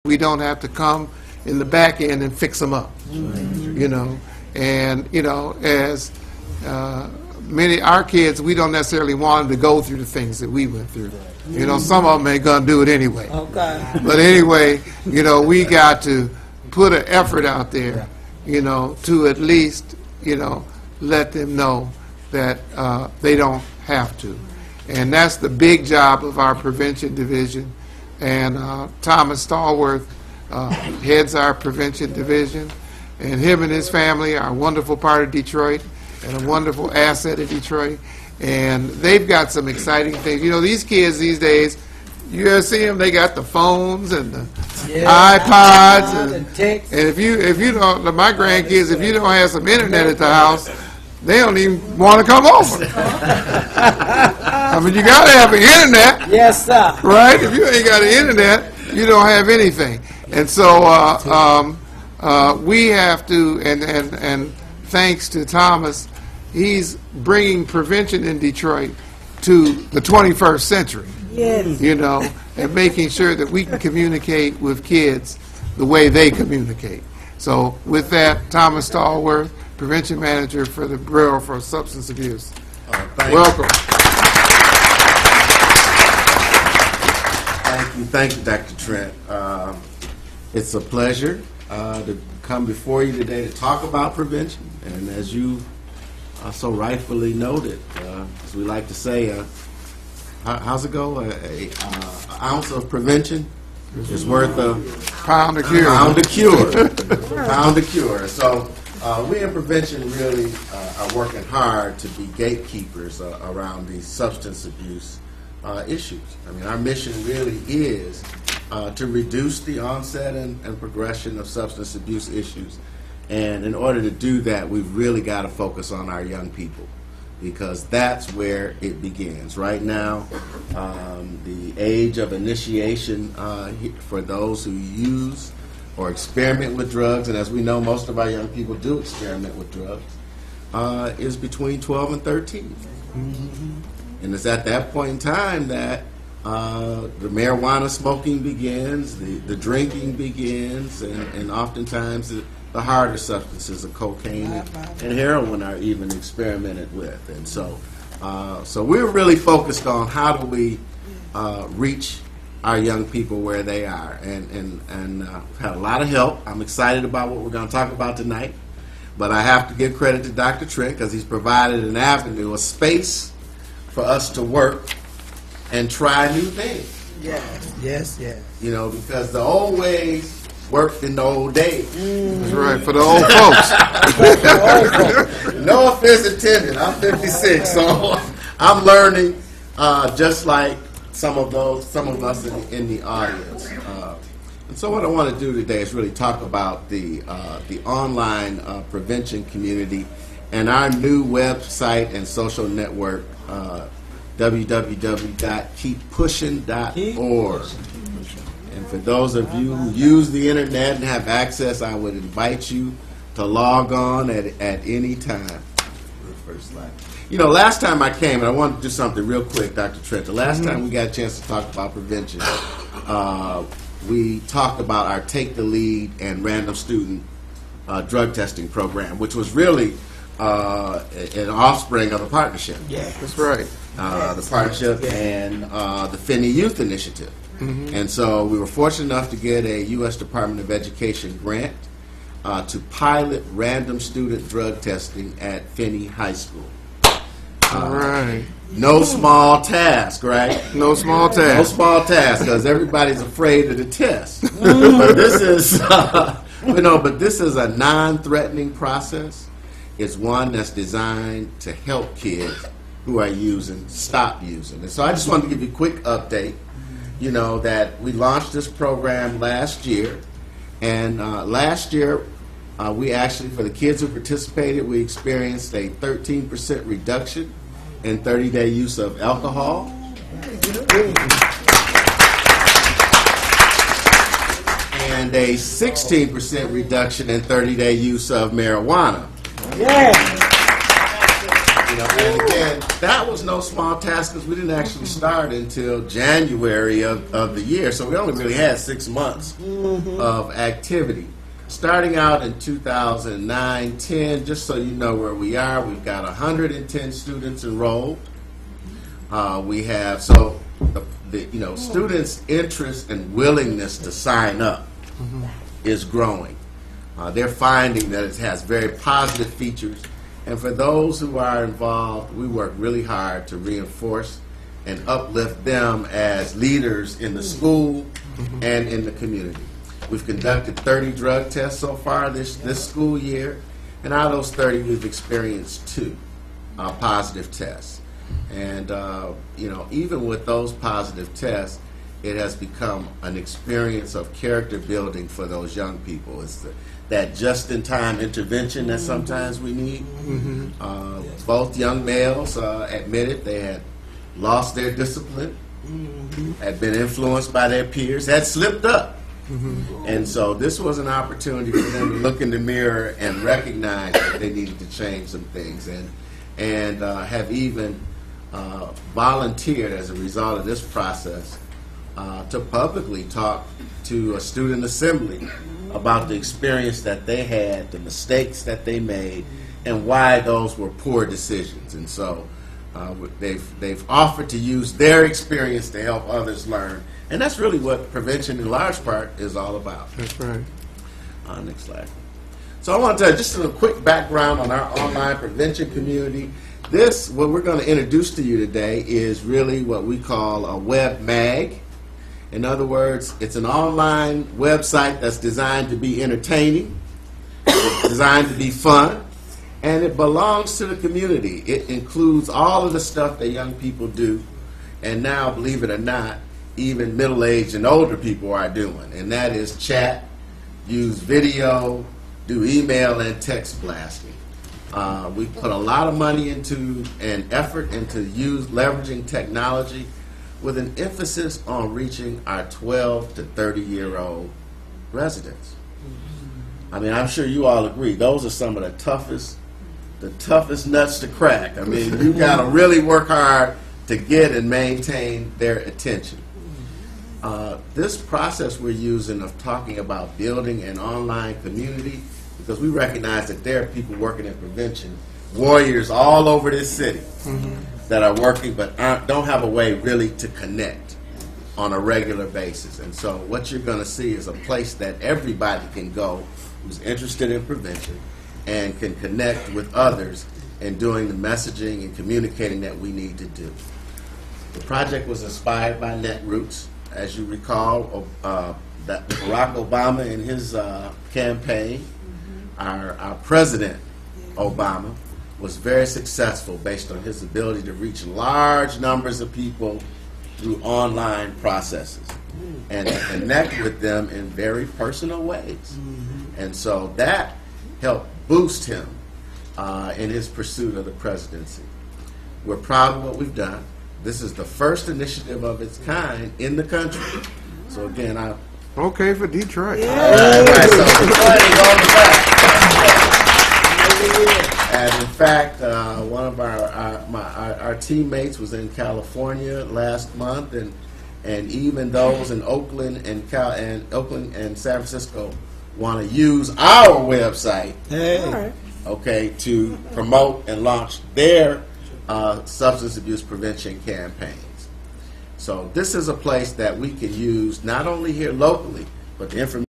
We don't have to come in the back end and fix them up, you know. And, you know, as many our kids, we don't necessarily want them to go through the things that we went through. You know, some of them ain't going to do it anyway. Okay. But anyway, you know, we got to put an effort out there, you know, to at least, you know, let them know that they don't have to. And that's the big job of our prevention division. And Thomas Stallworth heads our prevention division. And him and his family are a wonderful part of Detroit and a wonderful asset of Detroit. And they've got some exciting things. You know, these kids these days, you ever see them? They got the phones and the iPods. And if you don't, my grandkids, if you don't have some internet at the house, they don't even want to come over. I mean, you got to have the internet. Yes, sir. Right? If you ain't got the internet, you don't have anything. And so we have to, and thanks to Thomas, he's bringing prevention in Detroit to the 21st century. Yes. You know, and making sure that we can communicate with kids the way they communicate. So with that, Thomas Stallworth, Prevention Manager for the Bureau for Substance Abuse. Welcome. Thank you, Dr. Trent. It's a pleasure to come before you today to talk about prevention. And as you so rightfully noted, as we like to say, how's it go? An ounce of prevention is worth a pound of cure. Pound of cure. Pound of cure. So we in prevention really are working hard to be gatekeepers around these substance abuse issues. I mean, our mission really is to reduce the onset and progression of substance abuse issues. And in order to do that, we've really got to focus on our young people, because that's where it begins. Right now, the age of initiation for those who use or experiment with drugs, and as we know, most of our young people do experiment with drugs, is between 12 and 13. And it's at that point in time that the marijuana smoking begins, the drinking begins, and oftentimes the harder substances of cocaine and heroin are even experimented with. And so we're really focused on how do we reach our young people where they are. And we've had a lot of help. I'm excited about what we're going to talk about tonight. But I have to give credit to Dr. Trent, because he's provided an avenue, a space for us to work and try new things. Yes. You know, because the old ways worked in the old days. That's right, for the old folks. No offense intended. I'm 56, so I'm learning just like some of us in the audience. And so what I want to do today is really talk about the online prevention community and our new website and social network, www.keeppushin.org. And for those of you who use the internet and have access, I would invite you to log on at any time. First slide. You know, last time I came, and I wanted to do something real quick, Dr. Trent. The last time we got a chance to talk about prevention, we talked about our Take the Lead and Random Student drug testing program, which was really an offspring of a partnership. Yeah, that's right. The partnership and the Finney Youth Initiative. And so we were fortunate enough to get a U.S. Department of Education grant to pilot random student drug testing at Finney High School. All right. No small task, right? No small task. No small task, because everybody's afraid of the test. But this is, but this is a non-threatening process. It's one that's designed to help kids who are using stop using. And so I just wanted to give you a quick update. You know that we launched this program last year, and last year we actually, for the kids who participated, we experienced a 13% reduction in 30-day use of alcohol. And a 16% reduction in 30-day use of marijuana. Yeah. You know, and again, that was no small task because we didn't actually start until January of the year, so we only really had 6 months of activity. Starting out in 2009-10, just so you know where we are, we've got 110 students enrolled. We have, so the students' interest and willingness to sign up is growing. They're finding that it has very positive features. And for those who are involved, we work really hard to reinforce and uplift them as leaders in the school and in the community. We've conducted 30 drug tests so far this school year, and out of those 30, we've experienced 2 positive tests. And even with those positive tests, it has become an experience of character building for those young people. It's that just-in-time intervention that sometimes we need. Both young males admitted they had lost their discipline, had been influenced by their peers, had slipped up. And so this was an opportunity for them to look in the mirror and recognize that they needed to change some things, and have even volunteered as a result of this process to publicly talk to a student assembly about the experience that they had, the mistakes that they made, and why those were poor decisions. And so they've offered to use their experience to help others learn. And that's really what prevention in large part is all about. That's right. Next slide. So I want to tell you just a quick background on our online prevention community. What we're going to introduce to you today is really what we call a web mag. In other words, it's an online website that's designed to be entertaining, designed to be fun, and it belongs to the community. It includes all of the stuff that young people do, and now, believe it or not, even middle-aged and older people are doing, and that is chat, use video, do email and text blasting. We put a lot of money into and effort into leveraging technology with an emphasis on reaching our 12 to 30-year-old residents. I mean, I'm sure you all agree, those are some of the toughest nuts to crack. I mean, you got to really work hard to get and maintain their attention. This process we're using of talking about building an online community, because we recognize that there are people working in prevention, warriors all over this city that are working but don't have a way really to connect on a regular basis. And so what you're going to see is a place that everybody can go who's interested in prevention and can connect with others in doing the messaging and communicating that we need to do. The project was inspired by Netroots. As you recall, that Barack Obama in his campaign, our President Obama, was very successful based on his ability to reach large numbers of people through online processes and to connect with them in very personal ways. And so that helped boost him in his pursuit of the presidency. We're proud of what we've done. This is the first initiative of its kind in the country. So again, okay for Detroit. All right, so Detroit is on the back. And in fact, one of our teammates was in California last month, and even those in Oakland and San Francisco want to use our website, okay, to promote and launch their substance abuse prevention campaigns. So this is a place that we can use not only here locally, but the information